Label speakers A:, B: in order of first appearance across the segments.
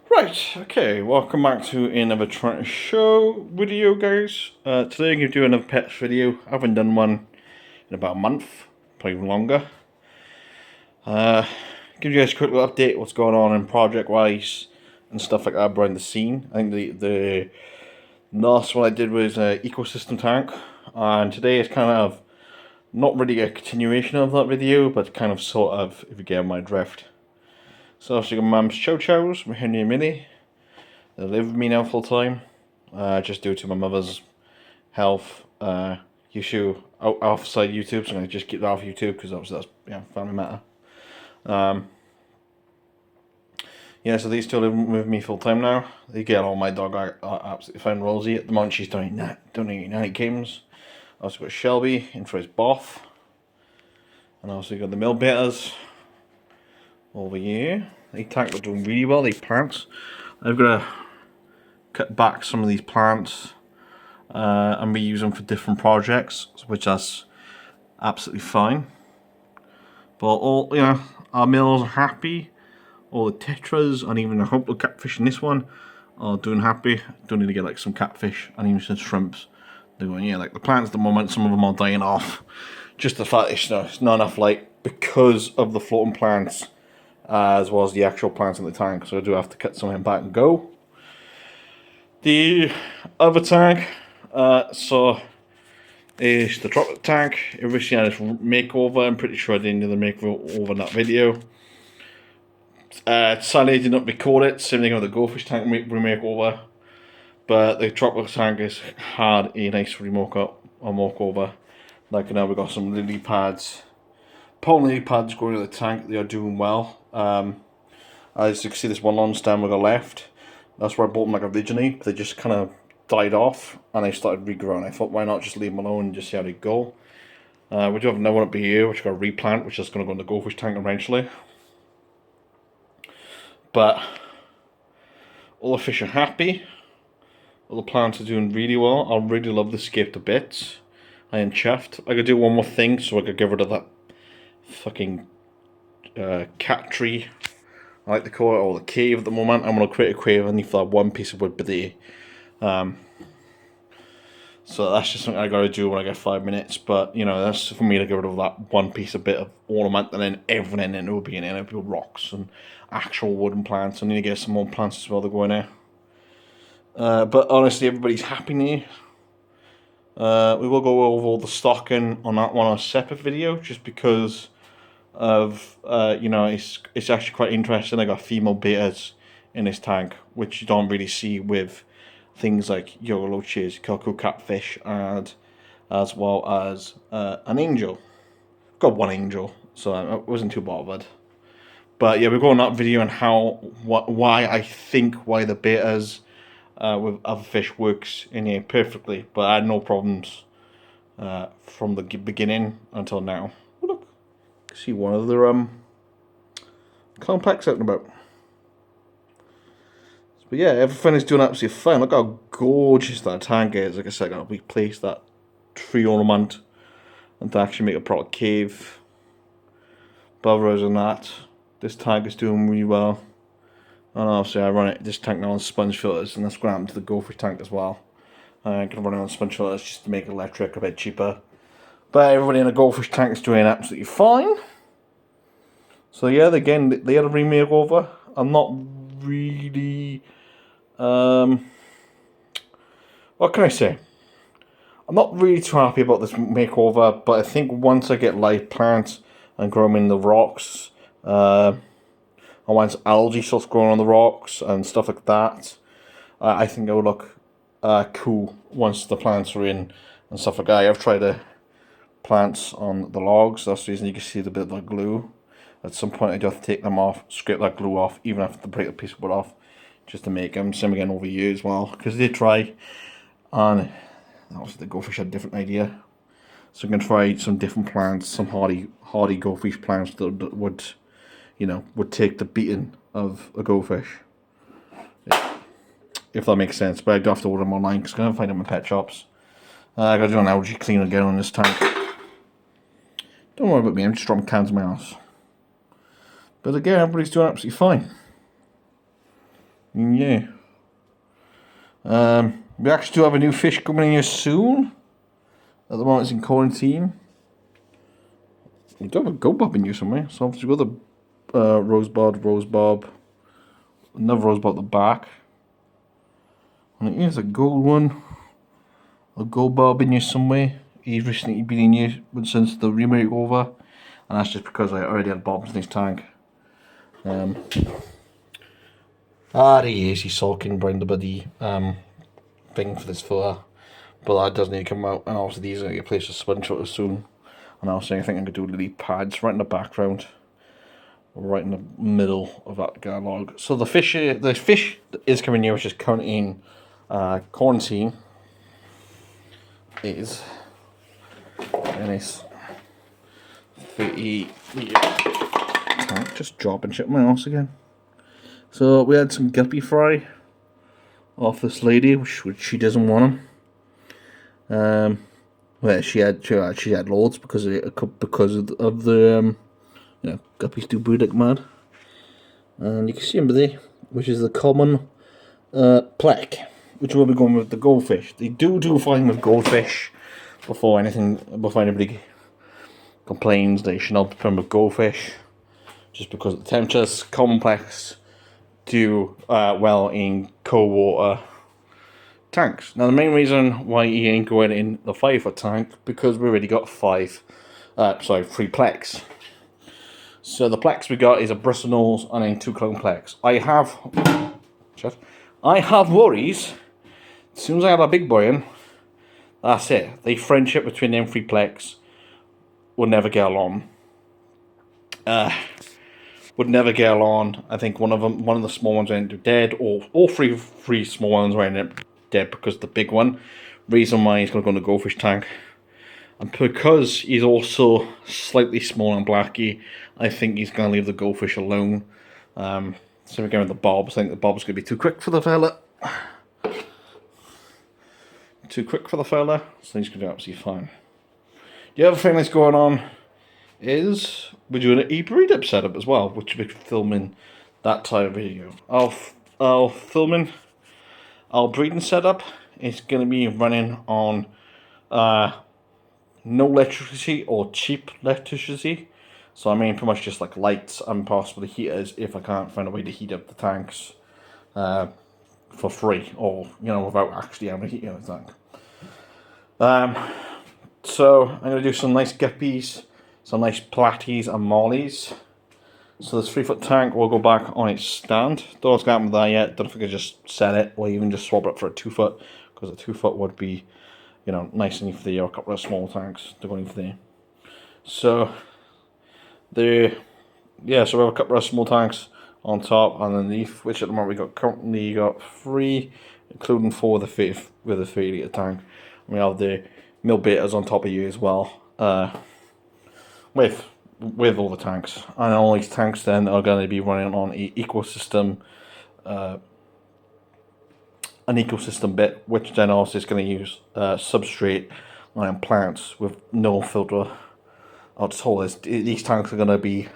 A: Right, okay, welcome back to another Tranter Show video, guys. Today I'm going to do another pets video. I haven't done one in about a month, probably even longer. Give you guys a quick little update what's going on in project-wise and stuff like that behind the scene. I think the last one I did was an ecosystem tank, and today is kind of not really a continuation of that video, but kind of sort of, if you get my drift. So also got Mum's Chow Chows, my Henry and Minnie. They live with me now full time, just due to my mother's health issue outside YouTube. So I'm gonna just keep that off YouTube because obviously that's family matter. Yeah, so these two live with me full time now. They get all my dog absolutely fine. Rosie at the moment she's doing night games. I also got Shelby in for his boff, and I also got the mill betas over here. They tank are doing really well. These plants. I've got to cut back some of these plants and reuse them for different projects, which that's absolutely fine. But all our mills are happy. All the tetras and even I hope the catfish in this one are doing happy. Don't need to get like some catfish and even some shrimps. They're going, yeah, like the plants at the moment, some of them are dying off. Just the fact it's not enough light because of the floating plants as well as the actual plants in the tank. So I do have to cut some of them back and go. The other tank, so is the tropical tank. It recently had its makeover. I'm pretty sure I didn't do the makeover in that video. Sadly, I did not record it. Same thing with the Goldfish tank makeover. But the tropical tank has had a nice makeover. Like now we've got some lily pads. Pollen lily pads growing in the tank. They are doing well. As you can see, this one long stem we got left. That's where I bought them like originally. But they just kind of died off and they started regrowing. I thought, why not just leave them alone and just see how they go. We do have another one up here which I got to replant, which is going to go in the Goldfish tank eventually. But all the fish are happy. All the plants are doing really well. I really love the scape to bits. I am chuffed. I could do one more thing so I could get rid of that fucking cat tree, I like to call it, or the cave at the moment. I'm going to create a cave underneath that one piece of wood per day. So that's just something I got to do when I get 5 minutes. But, you know, that's for me to get rid of that one piece of bit of ornament and then everything in it will be in it. It'll be rocks and actual wooden plants. I need to get some more plants as well to go in there. But honestly, everybody's happy now. We will go over all the stocking on that one on a separate video just because of it's actually quite interesting. I got female betas in this tank, which you don't really see with things like yellow loaches, cuckoo catfish, and as well as an angel. Got one angel, so I wasn't too bothered. But yeah, we're going on that video on why the betas with other fish works in here perfectly, but I had no problems from the beginning until now. Oh, look, see one of the complex out and about. But yeah, everything is doing absolutely fine. Look how gorgeous that tank is. Like I said, I gotta replace that tree ornament and to actually make a proper cave. But other than that, this tank is doing really well. And obviously I run this tank now on sponge filters, and that's going to happen to the Goldfish tank as well. I'm going to run it on sponge filters just to make electric a bit cheaper. But everybody in the Goldfish tank is doing absolutely fine. So yeah, again, they had a remake over. I'm not really... what can I say? I'm not really too happy about this makeover, but I think once I get live plants and grow them in the rocks... and once algae starts growing on the rocks and stuff like that, I think it will look cool once the plants are in and stuff like that. I've tried the plants on the logs. That's the reason you can see the bit of the glue. At some point I do have to take them off, scrape that glue off, even have to break the piece of wood off just to make them. Same again over here as well, because they try, and obviously the goldfish had a different idea. So I'm going to try some different plants, some hardy goldfish plants that would take the beating of a goldfish. If that makes sense. But I do have to order them online because I can't find them in pet shops. I gotta do an algae clean again on this tank. Don't worry about me, I'm just dropping cans in my house. But again, everybody's doing absolutely fine. Yeah. We actually do have a new fish coming in here soon. At the moment it's in quarantine. We do have a gold bob in here somewhere. So obviously we've got the rose bob, another rose bob at the back. And here's a gold one. A gold bob in here somewhere. He's recently been in here since the remake over. And that's just because I already had bobs in his tank. There he is. He's sulking behind the bloody thing for this fur. But that does need to come out. And also these are going to get placed with sponge filter soon. And also I think I'm going to do little pads right in the background. Right in the middle of that log. So the fish is coming here, which is currently in quarantine. Is a nice 30 tank, just dropping shit in my house again. So we had some guppy fry off this lady, which she doesn't want them. Well, she had loads because of the you know, guppies do breed like mad. And you can see them there, which is the common plaque, which will be going with the goldfish. They do fine with goldfish before anybody complains. They should not be put with goldfish, just because the temperatures complex do well in cold water tanks. Now the main reason why he ain't going in the 5-foot tank, because we already got 3 plex. So the plex we got is a bristle nose and a 2 clone plex. I have worries. As soon as I have a big boy in, that's it. The friendship between them 3 plex would never get along. I think one of the small ones went dead, or all three small ones went dead because the big one. Reason why he's going to go in the goldfish tank. And because he's also slightly small and blacky, I think he's going to leave the goldfish alone. So we're going with the bobs. I think the bob's going to be too quick for the fella. So he's going to do absolutely fine. The other thing that's going on is we're doing an e-breed up setup as well, which we'll be filming that type of video. Our breeding setup is going to be running on no electricity or cheap electricity. So I mean pretty much just like lights and possibly heaters if I can't find a way to heat up the tanks for free, or without actually having a heater in the tank. So I'm going to do some nice guppies, some nice platies and mollies. So this 3-foot tank will go back on its stand. Don't know what's going to happen with that yet. Don't know if I could just set it or even just swap it for a 2-foot, because a 2-foot would be, nice enough for there, or a couple of small tanks to go in for there. So so we have a couple of small tanks on top and underneath, which at the moment we got 3, including 4 with a 30-litre tank. And we have the mill betas on top of you as well, with all the tanks. And all these tanks then are going to be running on an ecosystem bit, which then also is going to use substrate and plants with no filter at all. These tanks are going to be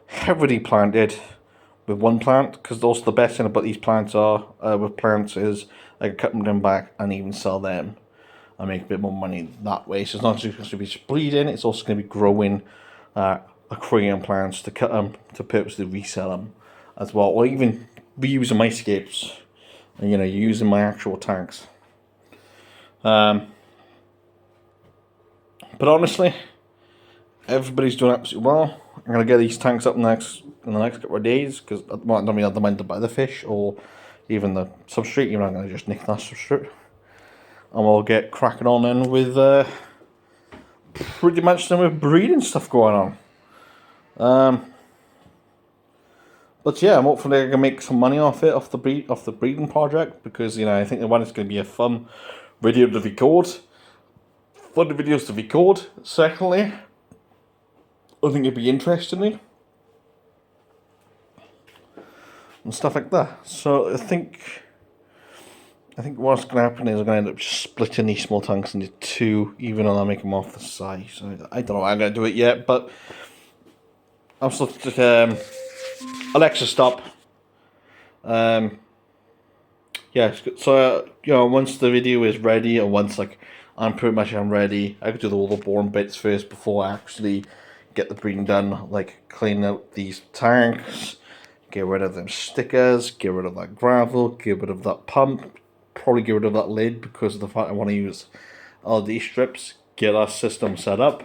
A: heavily planted with one plant, because also the best thing about these plants are with plants is I can cut them back and even sell them and make a bit more money that way. So it's not just going to be breeding, it's also going to be growing aquarium plants to cut them to purposely resell them as well, or even reusing my escapes and using my actual tanks. But honestly, everybody's doing absolutely well. I'm gonna get these tanks up in the next couple of days, because at the moment I don't have the mind to buy the fish or even the substrate. I'm gonna just nick that substrate, and we'll get cracking on then with pretty much then with breeding stuff going on. But yeah, I'm hopefully I can make some money off the breeding project, because I think the one is going to be a fun video to record. Fun videos to record. Secondly, I think it'd be interesting and stuff like that. So I think what's going to happen is I'm going to end up just splitting these small tanks into 2, even though I make them off the side. So I don't know how I'm going to do it yet, but I'm still Alexa, stop. yeah, so you know, once the video is ready, or once like I'm ready, I could do all the boring bits first before I actually get the breeding done, like clean out these tanks, get rid of them stickers, get rid of that gravel, get rid of that pump, probably get rid of that lid because of the fact I want to use LD strips, get our system set up.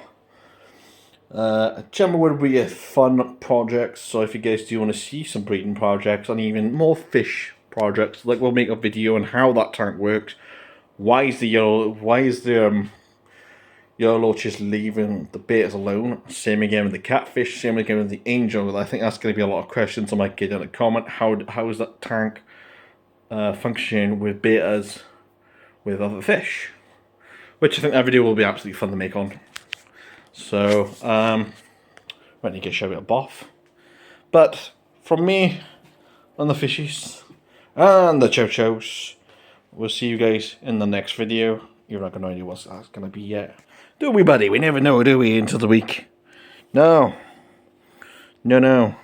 A: Generally would be a fun project, so if you guys do want to see some breeding projects and even more fish projects, like we'll make a video on how that tank works. Why is the yellow just leaving the betas alone? Same again with the catfish, same again with the angel. I think that's going to be a lot of questions I might get in a comment. How is that tank functioning with betas with other fish? Which I think that video will be absolutely fun to make on. So, might need to show a bit of boff. But from me and the fishies and the chow chows, we'll see you guys in the next video. You're not gonna know what that's gonna be yet, do we, buddy? We never know, do we? Until the week. No. No.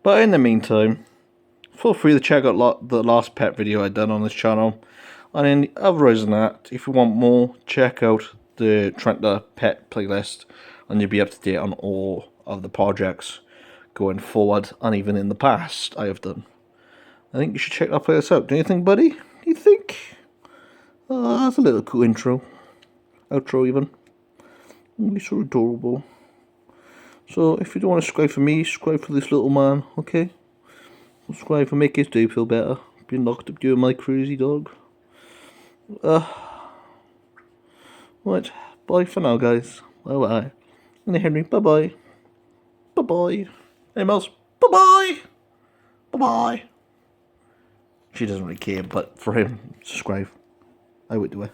A: But in the meantime, feel free to check out the last pet video I done on this channel. And then otherwise than that, if you want more, check out the Tranter Pet playlist, and you'll be up to date on all of the projects going forward and even in the past I have done. I think you should check that playlist out. Do you think, buddy? Do you think? That's a little cool intro. Outro even. It's so adorable. So if you don't want to subscribe for me, subscribe for this little man, okay? Subscribe for make his day feel better. Being locked up doing my crazy dog. Right, bye for now, guys. Bye bye. And Henry, bye bye. Bye bye. Hey, Mouse, bye bye. Bye bye. She doesn't really care, but for him, subscribe. I would do it.